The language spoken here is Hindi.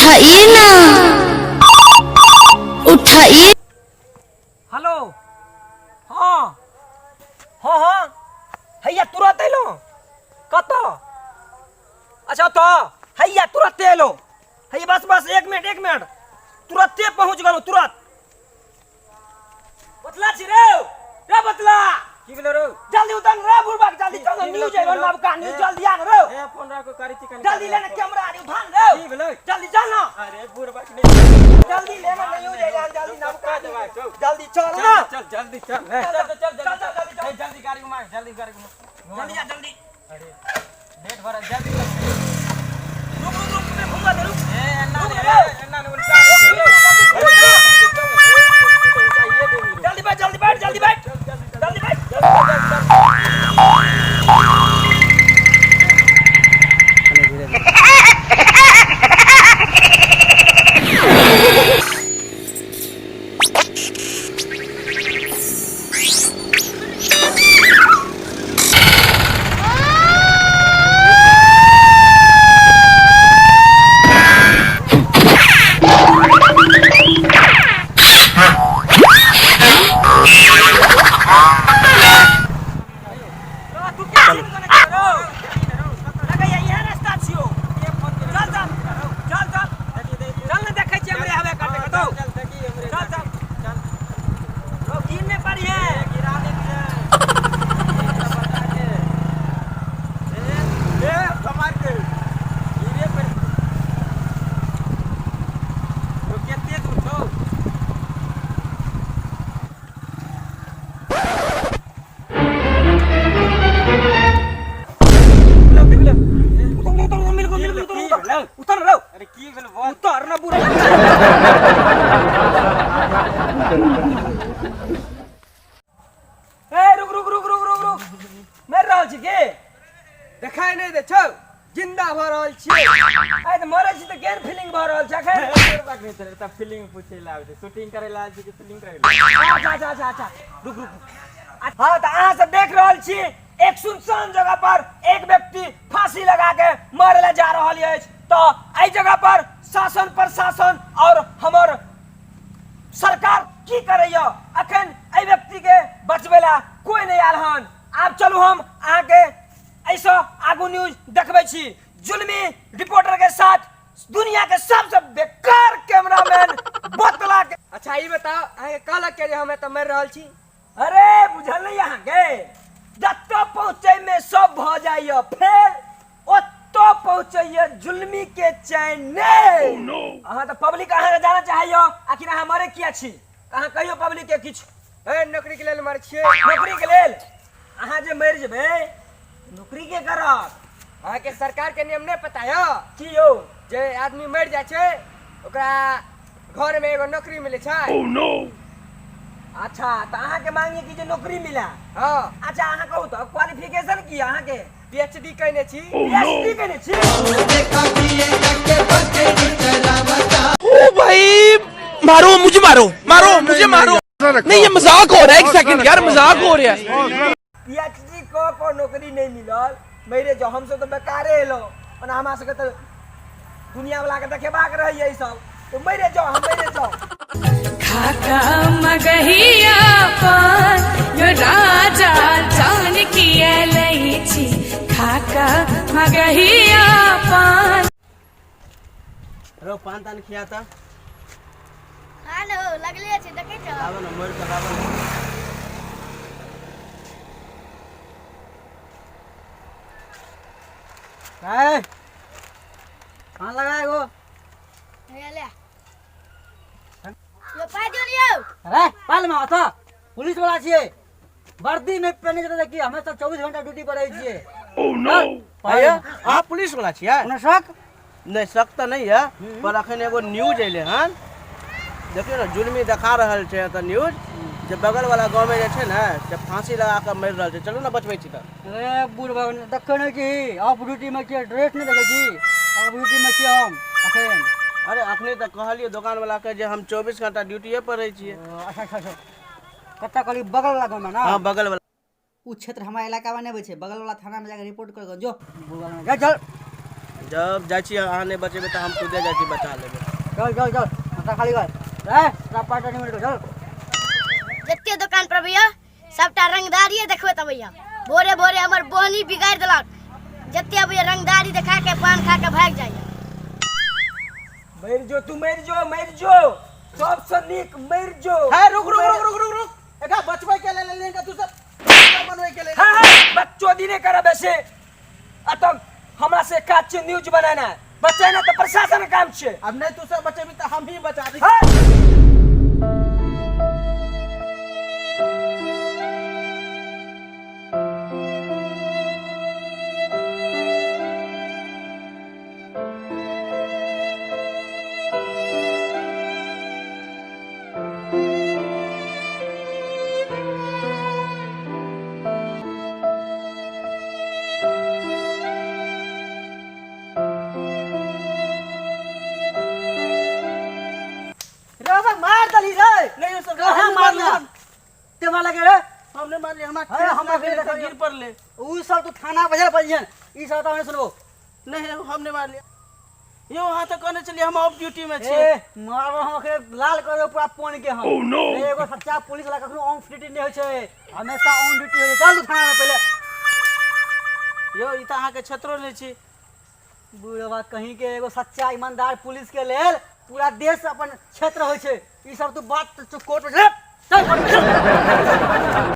उठाइए ना, उठाइए। हेलो। हाँ हाँ हाँ हैया तुरंत एलो कत। अच्छा तो हैया तुरंत एलो। हैया बस बस 1 मिनट तुरंते पहुंच गलो तुरंत। बतला छी रे बतला की भेलो रो? जल्दी उतर रे बुढ़बा जल्दी चल न्यूज है नव का न्यूज जल्दी आ रे। ए फोन रखो कारी चिकन जल्दी लेने कैमरा आ उठा रे। की भेलो? जल्दी चल ना। अरे बुढ़बा नहीं जल्दी लेने न्यूज है जल्दी नव का दबा चल जल्दी चल ना। चल जल्दी चल चल जल्दी गाड़ी घुमा जल्दी गाड़ी घुमा जल्दी आ जल्दी। अरे लेट भरा जल्दी रुक मैं घुमा दे रुक। ए अन्ना ने उल्टा जल्दी बैठ जल्दी बैठ। उतर रहो। अरे की भेलो बोल उतर ना बुरा। ए रुक मैं रहल छी के देखाय नहीं दे छौ जिंदा भ रहल छी। आइ त मरे छी त केन फीलिंग भ रहल छ अखन। बुढ़बा नहीं चले त फिल्म पूछे ला आवे शूटिंग करे ला छी कि फिल्म करे ला। अच्छा रुक हाँ तो अहाँ सब देख रहल छी एक सुनसान जगह पर एक व्यक्ति फांसी लगा के मरे ला जा रहल अछि। तो एहि जगह पर शासन प्रशासन और हमर सरकार की करैया अखन एहि व्यक्ति के बचबे ला कोई नहीं आयल हन। आब चलू हम अहाँ के ऐसा आगू न्यूज देखबै छी जुल्मी रिपोर्टर के साथ दुनिया के सबसे बेकार कैमरामैन बोतला के। अच्छा ई बताओ आके कहलक के हम त मर रहल छी। अरे बुझल नहीं अहाँ के जत्तो पहुंचे में सब भ जाइए फिर ओत्तो पहुंचे जुल्मी के चैन नहीं। अहाँ तो पब्लिक अहाँ के जाना चाहिए आखिर अहाँ मरे किया छी अहाँ कहियो पब्लिक के किछ। ए नौकरी के लेल मर छिए। नौकरी के लेल अहाँ जे मर जेबै नौकरी के करब। अहाँ के सरकार के नियम नहीं पता है की यौ जे आदमी मर जाय छै ओकरा घर में एगो नौकरी मिले छै। अच्छा तो अहाँ के मांगिए कि जे नौकरी मिला। हां अच्छा अहाँ कहू तो क्वालिफिकेशन की अहाँ के पीएचडी करने छी। पीएचडी करने छी। ओ भाई मारो मुझे मारो नहीं ये मजाक हो रहा है। एक सेकंड यार मजाक हो रहा है। पीएचडी को नौकरी नहीं मिलल मेरे जो हमसे तो बेकारे एलो और हमरा सके तो दुनिया वाला के देखेबाक रही है सब तो मेरे जाओ खाका मगहिया पान यो राजा जान किया लई छी खाका मगहिया पान। रो पान तान खियाता हेलो लगले छै देखे छ आबो न मोर के आबो न। काय कहां लगाएगो हे ले यो पाइ दियो लियो। अरे पाल में आता पुलिस वाला छिए वर्दी में पहने के देखिए हमें तो 24 घंटा ड्यूटी पर रही छिए। ओह नो भैया आप पुलिस वाला छिए? उन्हें शक नहीं शक तो नहीं है पर अखन एगो न्यूज एले हन देखियो ना जुल्मी दिखा रहल छै त न्यूज जे बगल वाला गांव में जे छै ना जे फांसी लगा के मर रहल छै। चलू ना बचबै छी त। अरे बुढ़बा देखे नहीं कि ऑफ ड्यूटी में के ड्रेस नहीं देखे छी ऑफ ड्यूटी में के हम अखन। अरे अखने त कहलिए दुकान वाला के जे हम 24 घंटा ड्यूटीए पर रही छिए। अच्छा कत्ता कहली बगल वाला गांव में ना। हां बगल वाला उ क्षेत्र हमारा इलाका में नहीं बचे बगल वाला थाना में जाकर रिपोर्ट कर जो बुढ़बा जा चल जब जाइ छी अहाँ नहीं बचेबे तो हम खुदे जाइ छी बचा लेबे। चल चल चल माथा खाली कर ए पाटा नहीं मिनट चल। जत्ते दुकान पर भैया सबटा रंगदारी देखबे त भैया भोरे भोरे हमर बोहनी बिगाड़ देलक। जत्ते भैया रंगदारी देखा के पान खा के भाग जाइए। मर जो तू मर जो सबसे नीक मर जो। है रुक रुक रुक रुक रुक रुक एका बचबै के ले लेंगे तू सब बनबै के ले। हां बच्चों दिने करे वैसे अतक हमरा से काज छे न्यूज बनाना बचाना तो प्रशासन का काम छे। अब नहीं तू सब बचेबी तो हम ही बचा दी। रे मार दली रे नहीं सब कहां मार लिया ते मार लगे रे हमने मार लिया अरे हम गिर पर ले। उ सब तो थाना बजल पजियन ई सब तो सुनबो नहीं हमने मार लिया यो वहां तक कहने चलिए हम ऑफ ड्यूटी में छे। ए मारो हम के लाल कर पूरा पोन के हम एगो सच्चा पुलिस वाला कखनो ऑन ड्यूटी नहीं होय छै हमेशा ऑन ड्यूटी होय। चल तू थाना में पहले यो ई त अहाँ के क्षेत्रो नहीं छी। बुढ़वा कहीं के एगो सच्चा ईमानदार पुलिस के लेल पूरा देश अपन क्षेत्र होय छै। ई सब तू बात कोर्ट में चल